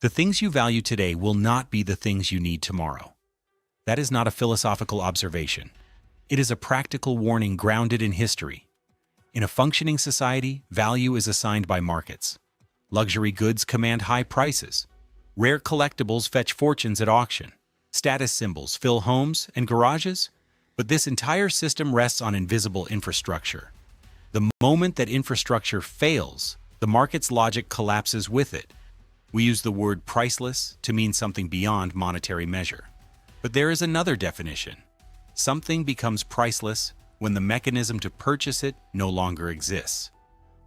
The things you value today will not be the things you need tomorrow. That is not a philosophical observation. It is a practical warning grounded in history. In a functioning society, value is assigned by markets. Luxury goods command high prices. Rare collectibles fetch fortunes at auction. Status symbols fill homes and garages. But this entire system rests on invisible infrastructure. The moment that infrastructure fails, the market's logic collapses with it. We use the word priceless to mean something beyond monetary measure. But there is another definition. Something becomes priceless when the mechanism to purchase it no longer exists.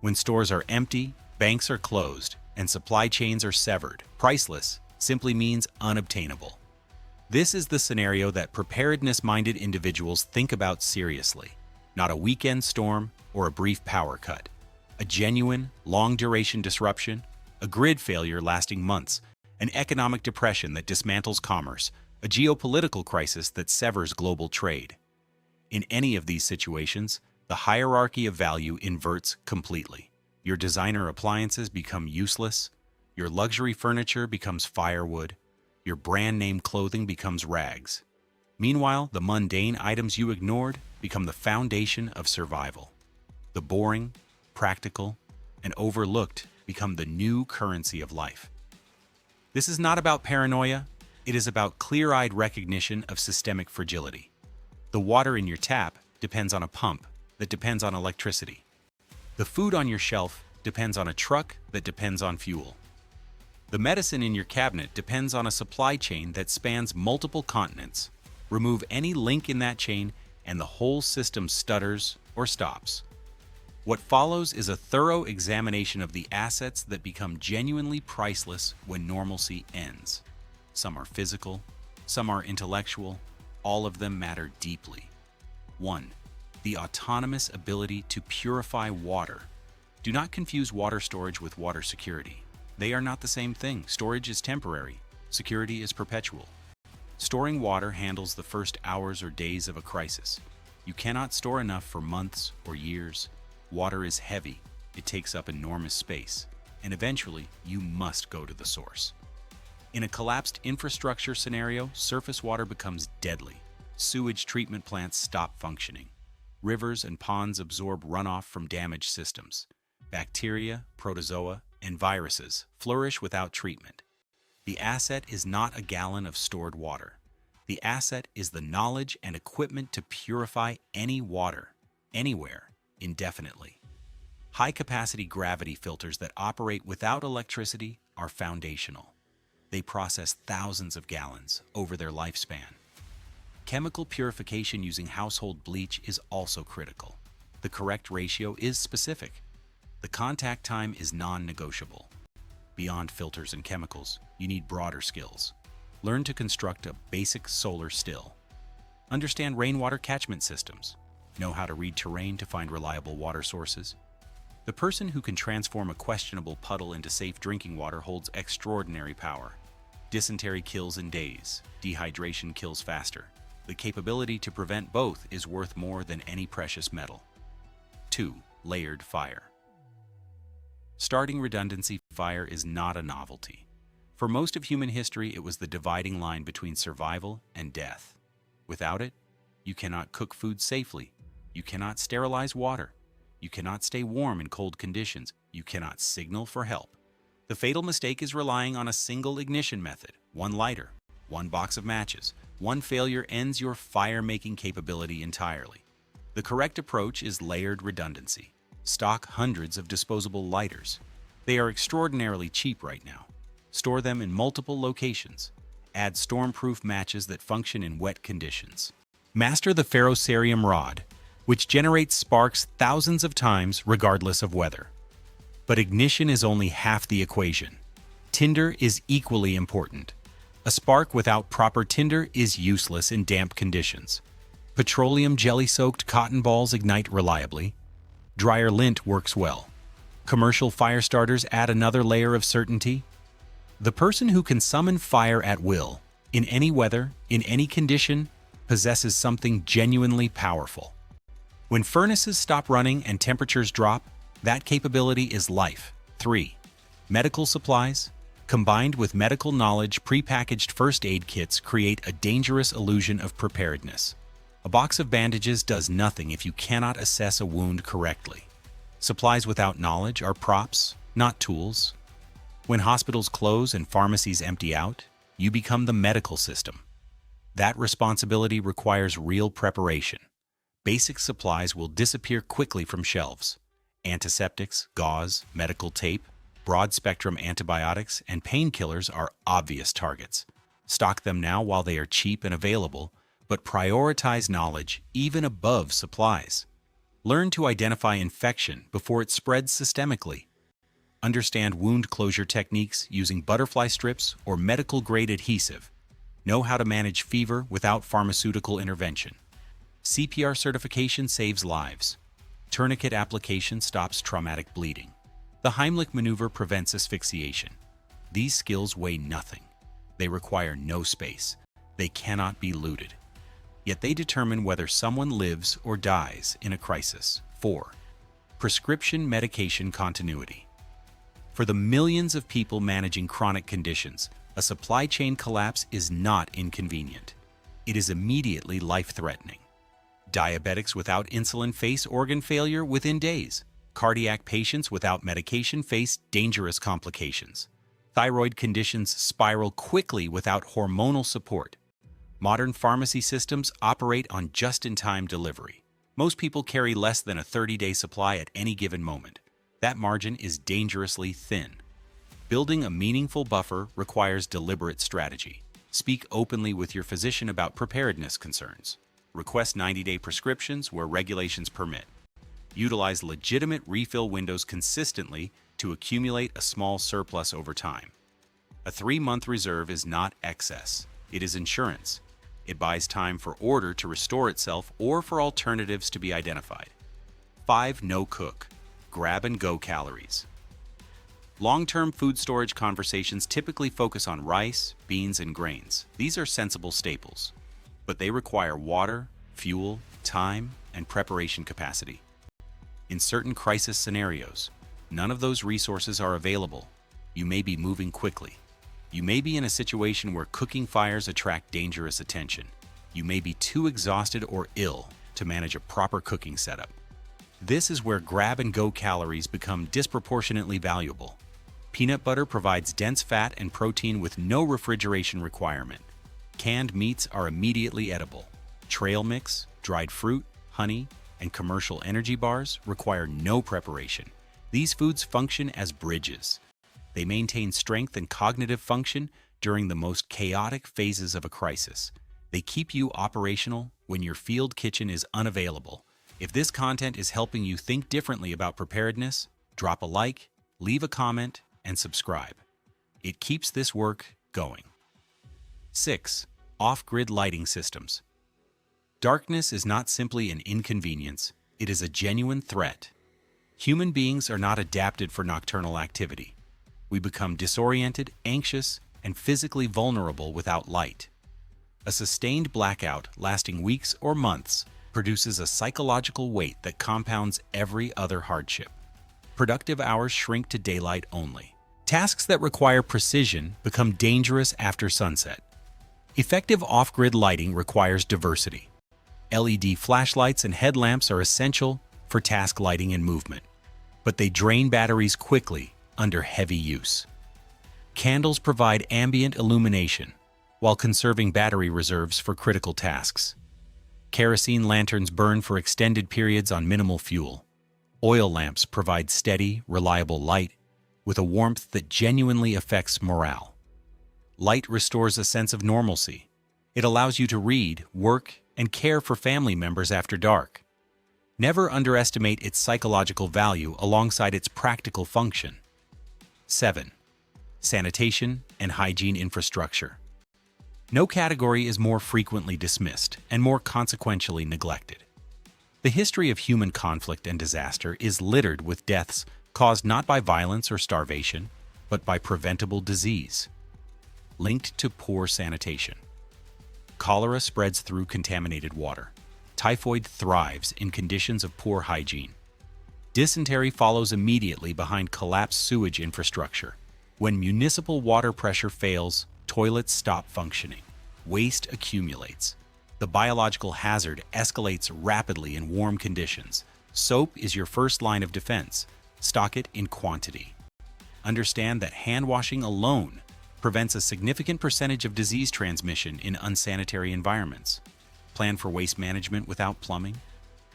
When stores are empty, banks are closed, and supply chains are severed, priceless simply means unobtainable. This is the scenario that preparedness-minded individuals think about seriously. Not a weekend storm or a brief power cut. A genuine, long-duration disruption, a grid failure lasting months, an economic depression that dismantles commerce, a geopolitical crisis that severs global trade. In any of these situations, the hierarchy of value inverts completely. Your designer appliances become useless, your luxury furniture becomes firewood, your brand-name clothing becomes rags. Meanwhile, the mundane items you ignored become the foundation of survival. The boring, practical, and overlooked become the new currency of life. This is not about paranoia, it is about clear-eyed recognition of systemic fragility. The water in your tap depends on a pump that depends on electricity. The food on your shelf depends on a truck that depends on fuel. The medicine in your cabinet depends on a supply chain that spans multiple continents. Remove any link in that chain and the whole system stutters or stops. What follows is a thorough examination of the assets that become genuinely priceless when normalcy ends. Some are physical, some are intellectual, all of them matter deeply. 1. The autonomous ability to purify water. Do not confuse water storage with water security. They are not the same thing. Storage is temporary. Security is perpetual. Storing water handles the first hours or days of a crisis. You cannot store enough for months or years. Water is heavy. It takes up enormous space. And eventually, you must go to the source. In a collapsed infrastructure scenario, surface water becomes deadly. Sewage treatment plants stop functioning. Rivers and ponds absorb runoff from damaged systems. Bacteria, protozoa, and viruses flourish without treatment. The asset is not a gallon of stored water. The asset is the knowledge and equipment to purify any water, anywhere, indefinitely. High-capacity gravity filters that operate without electricity are foundational. They process thousands of gallons over their lifespan. Chemical purification using household bleach is also critical. The correct ratio is specific. The contact time is non-negotiable. Beyond filters and chemicals, you need broader skills. Learn to construct a basic solar still. Understand rainwater catchment systems. Know how to read terrain to find reliable water sources. The person who can transform a questionable puddle into safe drinking water holds extraordinary power. Dysentery kills in days. Dehydration kills faster. The capability to prevent both is worth more than any precious metal. 2. Layered fire. Starting redundancy fire is not a novelty. For most of human history, it was the dividing line between survival and death. Without it, you cannot cook food safely. You cannot sterilize water. You cannot stay warm in cold conditions. You cannot signal for help. The fatal mistake is relying on a single ignition method, one lighter, one box of matches. One failure ends your fire-making capability entirely. The correct approach is layered redundancy. Stock hundreds of disposable lighters. They are extraordinarily cheap right now. Store them in multiple locations. Add storm-proof matches that function in wet conditions. Master the ferrocerium rod, which generates sparks thousands of times regardless of weather. But ignition is only half the equation. Tinder is equally important. A spark without proper tinder is useless in damp conditions. Petroleum jelly-soaked cotton balls ignite reliably. Dryer lint works well. Commercial fire starters add another layer of certainty. The person who can summon fire at will, in any weather, in any condition, possesses something genuinely powerful. When furnaces stop running and temperatures drop, that capability is life. 3. Medical supplies. Combined with medical knowledge, prepackaged first aid kits create a dangerous illusion of preparedness. A box of bandages does nothing if you cannot assess a wound correctly. Supplies without knowledge are props, not tools. When hospitals close and pharmacies empty out, you become the medical system. That responsibility requires real preparation. Basic supplies will disappear quickly from shelves. Antiseptics, gauze, medical tape, broad-spectrum antibiotics, and painkillers are obvious targets. Stock them now while they are cheap and available, but prioritize knowledge even above supplies. Learn to identify infection before it spreads systemically. Understand wound closure techniques using butterfly strips or medical-grade adhesive. Know how to manage fever without pharmaceutical intervention. CPR certification saves lives. Tourniquet application stops traumatic bleeding. The Heimlich maneuver prevents asphyxiation. These skills weigh nothing. They require no space. They cannot be looted. Yet they determine whether someone lives or dies in a crisis. 4. Prescription medication continuity. For the millions of people managing chronic conditions, a supply chain collapse is not inconvenient. It is immediately life-threatening. Diabetics without insulin face organ failure within days. Cardiac patients without medication face dangerous complications. Thyroid conditions spiral quickly without hormonal support. Modern pharmacy systems operate on just-in-time delivery. Most people carry less than a 30-day supply at any given moment. That margin is dangerously thin. Building a meaningful buffer requires deliberate strategy. Speak openly with your physician about preparedness concerns. Request 90-day prescriptions where regulations permit. Utilize legitimate refill windows consistently to accumulate a small surplus over time. A 3-month reserve is not excess. It is insurance. It buys time for order to restore itself or for alternatives to be identified. 5. No cook. Grab-and-go calories. Long-term food storage conversations typically focus on rice, beans, and grains. These are sensible staples, but they require water, fuel, time, and preparation capacity. In certain crisis scenarios, none of those resources are available. You may be moving quickly. You may be in a situation where cooking fires attract dangerous attention. You may be too exhausted or ill to manage a proper cooking setup. This is where grab-and-go calories become disproportionately valuable. Peanut butter provides dense fat and protein with no refrigeration requirement. Canned meats are immediately edible. Trail mix, dried fruit, honey, and commercial energy bars require no preparation. These foods function as bridges. They maintain strength and cognitive function during the most chaotic phases of a crisis. They keep you operational when your field kitchen is unavailable. If this content is helping you think differently about preparedness, drop a like, leave a comment, and subscribe. It keeps this work going. 6. Off-grid lighting systems. Darkness is not simply an inconvenience, it is a genuine threat. Human beings are not adapted for nocturnal activity. We become disoriented, anxious, and physically vulnerable without light. A sustained blackout lasting weeks or months produces a psychological weight that compounds every other hardship. Productive hours shrink to daylight only. Tasks that require precision become dangerous after sunset. Effective off-grid lighting requires diversity. LED flashlights and headlamps are essential for task lighting and movement, but they drain batteries quickly under heavy use. Candles provide ambient illumination while conserving battery reserves for critical tasks. Kerosene lanterns burn for extended periods on minimal fuel. Oil lamps provide steady, reliable light with a warmth that genuinely affects morale. Light restores a sense of normalcy. It allows you to read, work, and care for family members after dark. Never underestimate its psychological value alongside its practical function. 7. Sanitation and hygiene infrastructure. No category is more frequently dismissed and more consequentially neglected. The history of human conflict and disaster is littered with deaths caused not by violence or starvation, but by preventable disease. Linked to poor sanitation. Cholera spreads through contaminated water. Typhoid thrives in conditions of poor hygiene. Dysentery follows immediately behind collapsed sewage infrastructure. When municipal water pressure fails, toilets stop functioning. Waste accumulates. The biological hazard escalates rapidly in warm conditions. Soap is your first line of defense. Stock it in quantity. Understand that hand washing alone prevents a significant percentage of disease transmission in unsanitary environments. Plan for waste management without plumbing.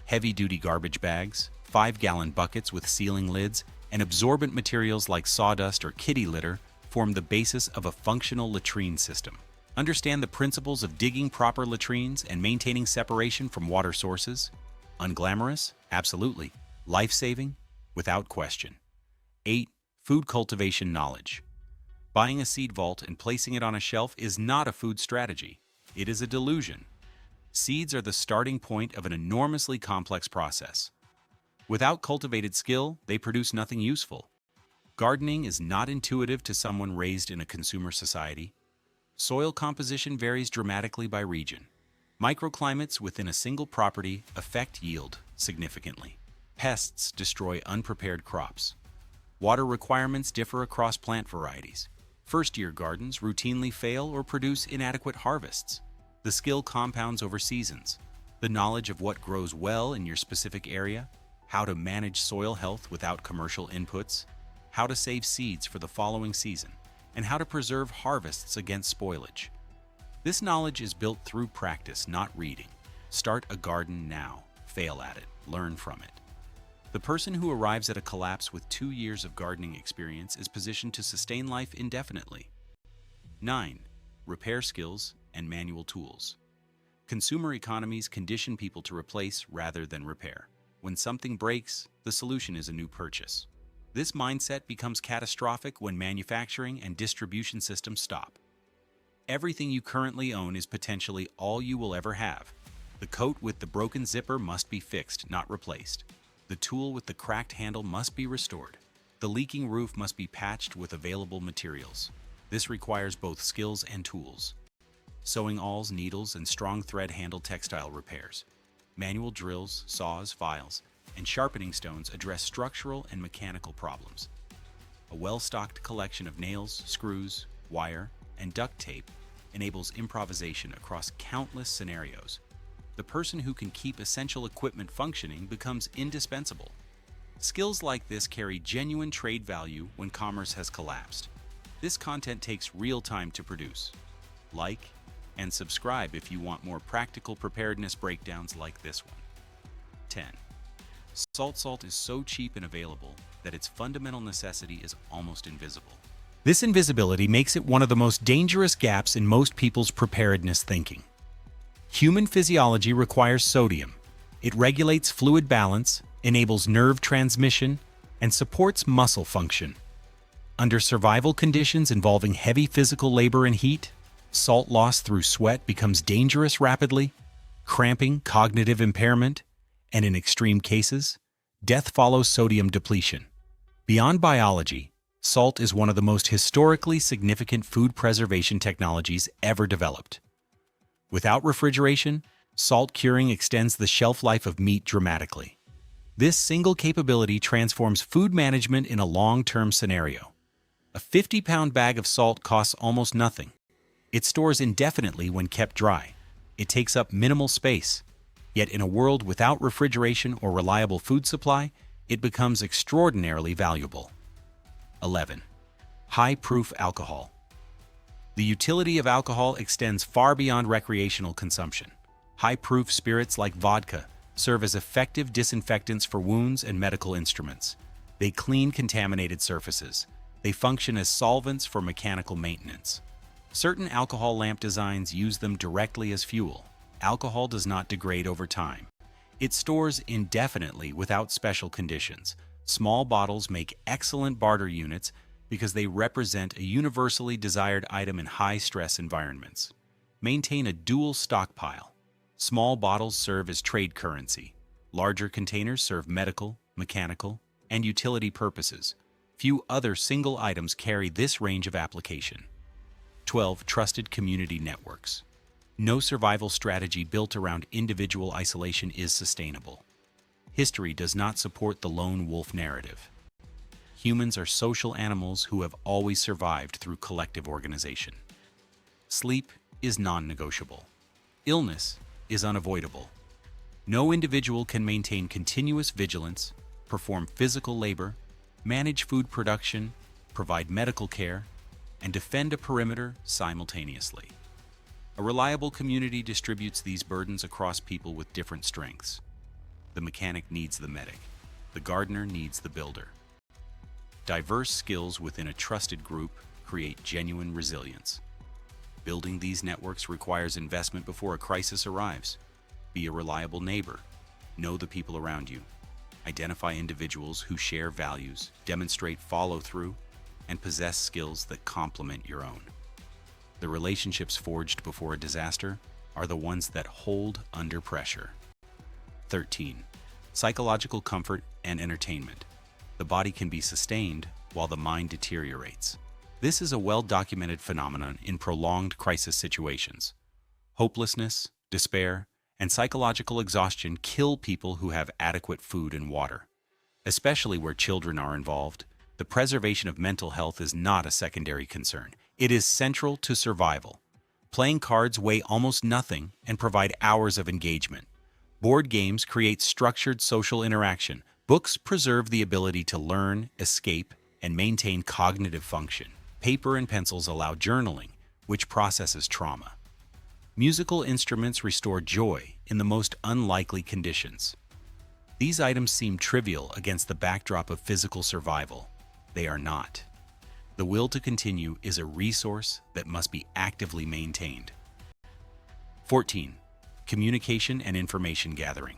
Heavy-duty garbage bags, 5-gallon buckets with sealing lids, and absorbent materials like sawdust or kitty litter form the basis of a functional latrine system. Understand the principles of digging proper latrines and maintaining separation from water sources. Unglamorous? Absolutely. Life-saving? Without question. 8. Food cultivation knowledge. Buying a seed vault and placing it on a shelf is not a food strategy. It is a delusion. Seeds are the starting point of an enormously complex process. Without cultivated skill, they produce nothing useful. Gardening is not intuitive to someone raised in a consumer society. Soil composition varies dramatically by region. Microclimates within a single property affect yield significantly. Pests destroy unprepared crops. Water requirements differ across plant varieties. First-year gardens routinely fail or produce inadequate harvests. The skill compounds over seasons. The knowledge of what grows well in your specific area, how to manage soil health without commercial inputs, how to save seeds for the following season, and how to preserve harvests against spoilage. This knowledge is built through practice, not reading. Start a garden now. Fail at it. Learn from it. The person who arrives at a collapse with 2 years of gardening experience is positioned to sustain life indefinitely. 9. Repair skills and manual tools. Consumer economies condition people to replace rather than repair. When something breaks, the solution is a new purchase. This mindset becomes catastrophic when manufacturing and distribution systems stop. Everything you currently own is potentially all you will ever have. The coat with the broken zipper must be fixed, not replaced. The tool with the cracked handle must be restored. The leaking roof must be patched with available materials. This requires both skills and tools. Sewing awls, needles, and strong thread handle textile repairs. Manual drills, saws, files, and sharpening stones address structural and mechanical problems. A well-stocked collection of nails, screws, wire, and duct tape enables improvisation across countless scenarios. The person who can keep essential equipment functioning becomes indispensable. Skills like this carry genuine trade value when commerce has collapsed. This content takes real time to produce. Like and subscribe if you want more practical preparedness breakdowns like this one. 10. Salt is so cheap and available that its fundamental necessity is almost invisible. This invisibility makes it one of the most dangerous gaps in most people's preparedness thinking. Human physiology requires sodium. It regulates fluid balance, enables nerve transmission, and supports muscle function. Under survival conditions involving heavy physical labor and heat, salt loss through sweat becomes dangerous rapidly. Cramping, cognitive impairment, and in extreme cases, death follows sodium depletion. Beyond biology, salt is one of the most historically significant food preservation technologies ever developed. Without refrigeration, salt curing extends the shelf life of meat dramatically. This single capability transforms food management in a long-term scenario. A 50-pound bag of salt costs almost nothing. It stores indefinitely when kept dry. It takes up minimal space. Yet in a world without refrigeration or reliable food supply, it becomes extraordinarily valuable. 11. High-proof alcohol. The utility of alcohol extends far beyond recreational consumption. High-proof spirits like vodka serve as effective disinfectants for wounds and medical instruments. They clean contaminated surfaces. They function as solvents for mechanical maintenance. Certain alcohol lamp designs use them directly as fuel. Alcohol does not degrade over time. It stores indefinitely without special conditions. Small bottles make excellent barter units because they represent a universally desired item in high-stress environments. Maintain a dual stockpile. Small bottles serve as trade currency. Larger containers serve medical, mechanical, and utility purposes. Few other single items carry this range of application. 12. Trusted community networks. No survival strategy built around individual isolation is sustainable. History does not support the lone wolf narrative. Humans are social animals who have always survived through collective organization. Sleep is non-negotiable. Illness is unavoidable. No individual can maintain continuous vigilance, perform physical labor, manage food production, provide medical care, and defend a perimeter simultaneously. A reliable community distributes these burdens across people with different strengths. The mechanic needs the medic. The gardener needs the builder. Diverse skills within a trusted group create genuine resilience. Building these networks requires investment before a crisis arrives. Be a reliable neighbor. Know the people around you. Identify individuals who share values, demonstrate follow-through, and possess skills that complement your own. The relationships forged before a disaster are the ones that hold under pressure. 13. Psychological comfort and entertainment. The body can be sustained while the mind deteriorates. This is a well-documented phenomenon in prolonged crisis situations. Hopelessness, despair, and psychological exhaustion kill people who have adequate food and water. Especially where children are involved, the preservation of mental health is not a secondary concern. It is central to survival. Playing cards weigh almost nothing and provide hours of engagement. Board games create structured social interaction. Books preserve the ability to learn, escape, and maintain cognitive function. Paper and pencils allow journaling, which processes trauma. Musical instruments restore joy in the most unlikely conditions. These items seem trivial against the backdrop of physical survival. They are not. The will to continue is a resource that must be actively maintained. 14. Communication and information gathering.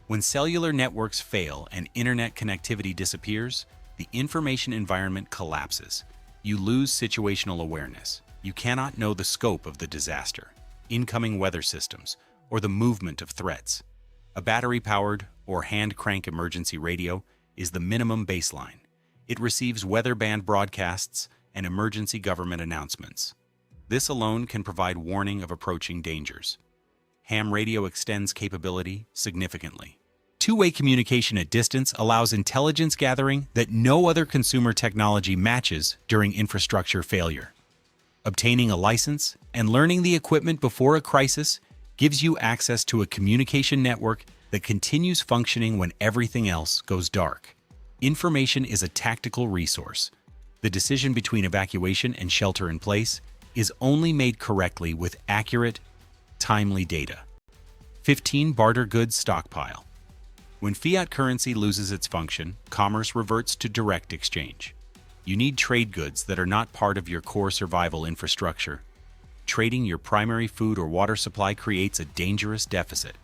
When cellular networks fail and internet connectivity disappears, the information environment collapses. You lose situational awareness. You cannot know the scope of the disaster, incoming weather systems, or the movement of threats. A battery-powered or hand-crank emergency radio is the minimum baseline. It receives weather-band broadcasts and emergency government announcements. This alone can provide warning of approaching dangers. Ham radio extends capability significantly. Two-way communication at distance allows intelligence gathering that no other consumer technology matches during infrastructure failure. Obtaining a license and learning the equipment before a crisis gives you access to a communication network that continues functioning when everything else goes dark. Information is a tactical resource. The decision between evacuation and shelter in place is only made correctly with accurate, timely data. 15. Barter goods stockpile. When fiat currency loses its function, commerce reverts to direct exchange. You need trade goods that are not part of your core survival infrastructure. Trading your primary food or water supply creates a dangerous deficit.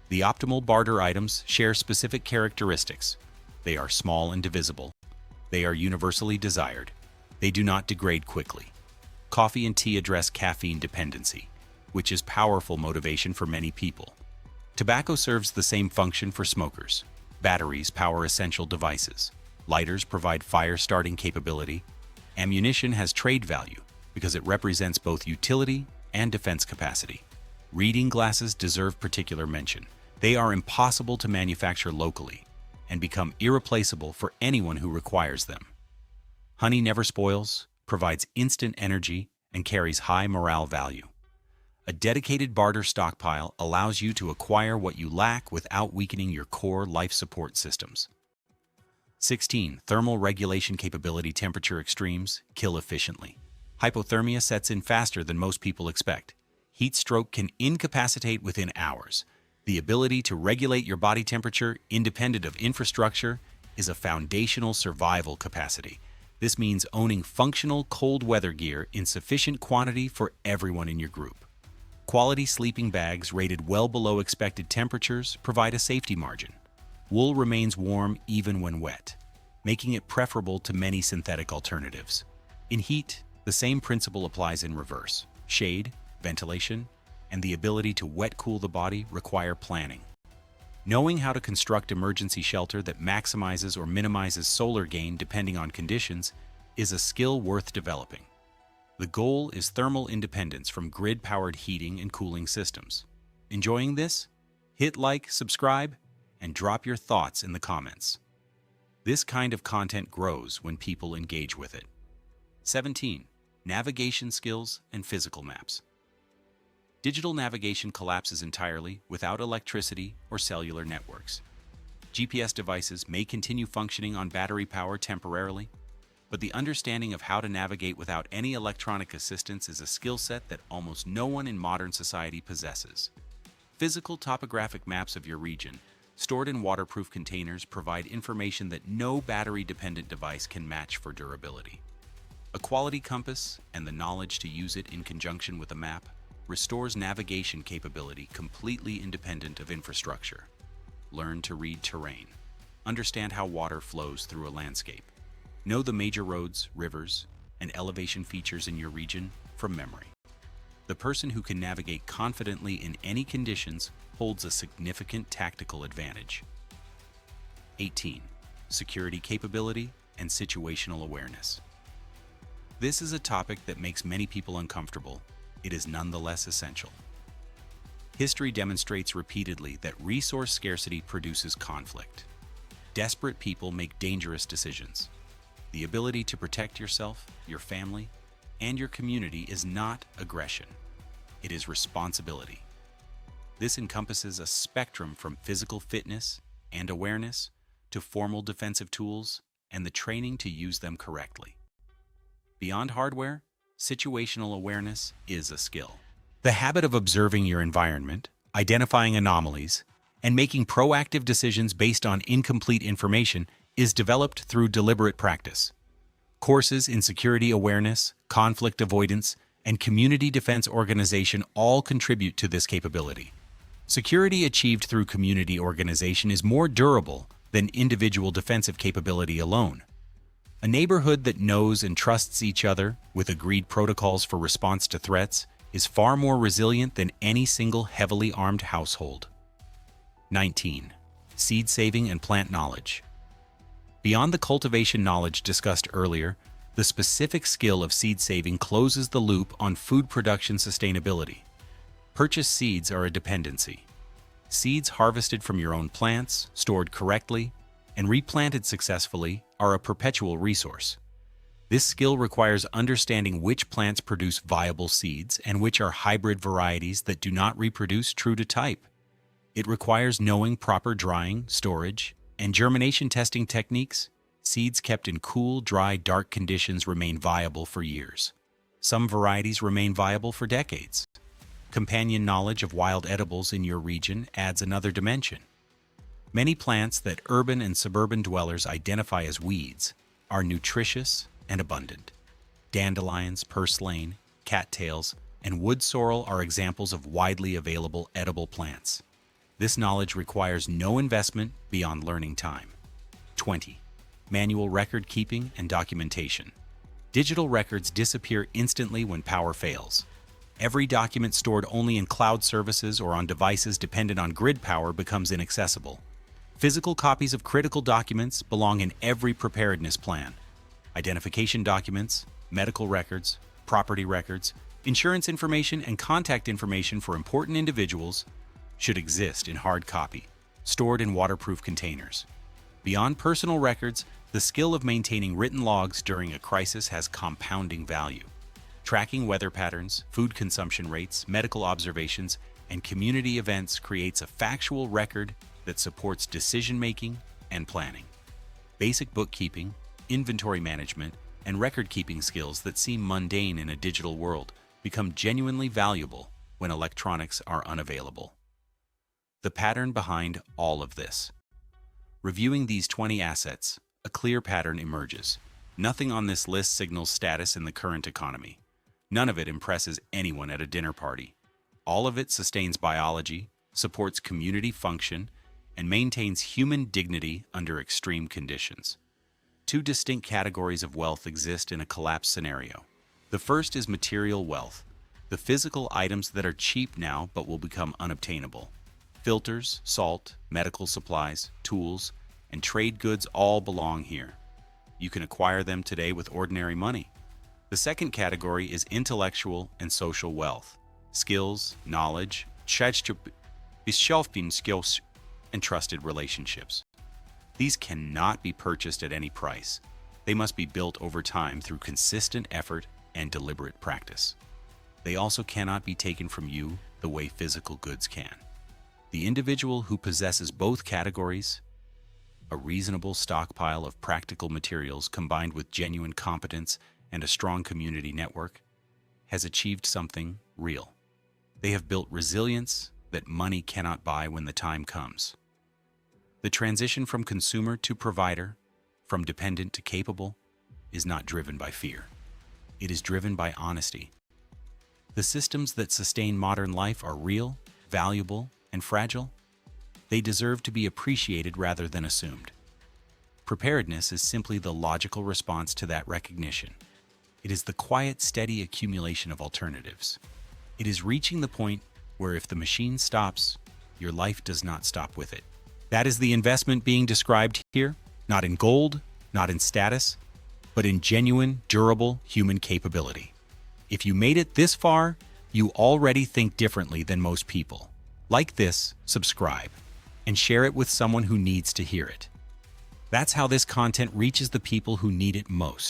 The optimal barter items share specific characteristics. They are small and divisible. They are universally desired. They do not degrade quickly. Coffee and tea address caffeine dependency, which is powerful motivation for many people. Tobacco serves the same function for smokers. Batteries power essential devices. Lighters provide fire-starting capability. Ammunition has trade value because it represents both utility and defense capacity. Reading glasses deserve particular mention. They are impossible to manufacture locally and become irreplaceable for anyone who requires them. Honey never spoils, provides instant energy, and carries high morale value. A dedicated barter stockpile allows you to acquire what you lack without weakening your core life support systems. 16. Thermal regulation capability. Temperature extremes kill efficiently. Hypothermia sets in faster than most people expect. Heat stroke can incapacitate within hours. The ability to regulate your body temperature independent of infrastructure is a foundational survival capacity. This means owning functional cold weather gear in sufficient quantity for everyone in your group. Quality sleeping bags rated well below expected temperatures provide a safety margin. Wool remains warm even when wet, making it preferable to many synthetic alternatives. In heat, the same principle applies in reverse. Shade, ventilation, and the ability to wet-cool the body require planning. Knowing how to construct emergency shelter that maximizes or minimizes solar gain depending on conditions is a skill worth developing. The goal is thermal independence from grid-powered heating and cooling systems. Enjoying this? Hit like, subscribe, and drop your thoughts in the comments. This kind of content grows when people engage with it. 17. Navigation skills and physical maps. Digital navigation collapses entirely without electricity or cellular networks. GPS devices may continue functioning on battery power temporarily, but the understanding of how to navigate without any electronic assistance is a skill set that almost no one in modern society possesses. Physical topographic maps of your region, stored in waterproof containers, provide information that no battery-dependent device can match for durability. A quality compass and the knowledge to use it in conjunction with a map restores navigation capability completely independent of infrastructure. Learn to read terrain. Understand how water flows through a landscape. Know the major roads, rivers, and elevation features in your region from memory. The person who can navigate confidently in any conditions holds a significant tactical advantage. 18. Security capability and situational awareness. This is a topic that makes many people uncomfortable. It is nonetheless essential. History demonstrates repeatedly that resource scarcity produces conflict. Desperate people make dangerous decisions. The ability to protect yourself, your family, and your community is not aggression. It is responsibility. This encompasses a spectrum from physical fitness and awareness to formal defensive tools and the training to use them correctly. Beyond hardware, situational awareness is a skill. The habit of observing your environment, identifying anomalies, and making proactive decisions based on incomplete information is developed through deliberate practice. Courses in security awareness, conflict avoidance, and community defense organization all contribute to this capability. Security achieved through community organization is more durable than individual defensive capability alone. A neighborhood that knows and trusts each other with agreed protocols for response to threats is far more resilient than any single heavily armed household. 19. Seed saving and plant knowledge. Beyond the cultivation knowledge discussed earlier, the specific skill of seed saving closes the loop on food production sustainability. Purchased seeds are a dependency. Seeds harvested from your own plants, stored correctly, and replanted successfully are a perpetual resource. This skill requires understanding which plants produce viable seeds and which are hybrid varieties that do not reproduce true to type. It requires knowing proper drying, storage, and germination testing techniques. Seeds kept in cool, dry, dark conditions remain viable for years. Some varieties remain viable for decades. Companion knowledge of wild edibles in your region adds another dimension. Many plants that urban and suburban dwellers identify as weeds are nutritious and abundant. Dandelions, purslane, cattails, and wood sorrel are examples of widely available edible plants. This knowledge requires no investment beyond learning time. 20. Manual record keeping and documentation. Digital records disappear instantly when power fails. Every document stored only in cloud services or on devices dependent on grid power becomes inaccessible. Physical copies of critical documents belong in every preparedness plan. Identification documents, medical records, property records, insurance information, and contact information for important individuals should exist in hard copy, stored in waterproof containers. Beyond personal records, the skill of maintaining written logs during a crisis has compounding value. Tracking weather patterns, food consumption rates, medical observations, and community events creates a factual record that supports decision-making and planning. Basic bookkeeping, inventory management, and record-keeping skills that seem mundane in a digital world become genuinely valuable when electronics are unavailable. The pattern behind all of this. Reviewing these 20 assets, a clear pattern emerges. Nothing on this list signals status in the current economy. None of it impresses anyone at a dinner party. All of it sustains biology, supports community function, and maintains human dignity under extreme conditions. Two distinct categories of wealth exist in a collapse scenario. The first is material wealth, the physical items that are cheap now but will become unobtainable. Filters, salt, medical supplies, tools, and trade goods all belong here. You can acquire them today with ordinary money. The second category is intellectual and social wealth, skills, knowledge, skills, and trusted relationships. These cannot be purchased at any price. They must be built over time through consistent effort and deliberate practice. They also cannot be taken from you the way physical goods can. The individual who possesses both categories, a reasonable stockpile of practical materials combined with genuine competence and a strong community network, has achieved something real. They have built resilience that money cannot buy when the time comes. The transition from consumer to provider, from dependent to capable, is not driven by fear. It is driven by honesty. The systems that sustain modern life are real, valuable, and fragile. They deserve to be appreciated rather than assumed. Preparedness is simply the logical response to that recognition. It is the quiet, steady accumulation of alternatives. It is reaching the point where if the machine stops, your life does not stop with it. That is the investment being described here, not in gold, not in status, but in genuine, durable human capability. If you made it this far, you already think differently than most people. Like this, subscribe, and share it with someone who needs to hear it. That's how this content reaches the people who need it most.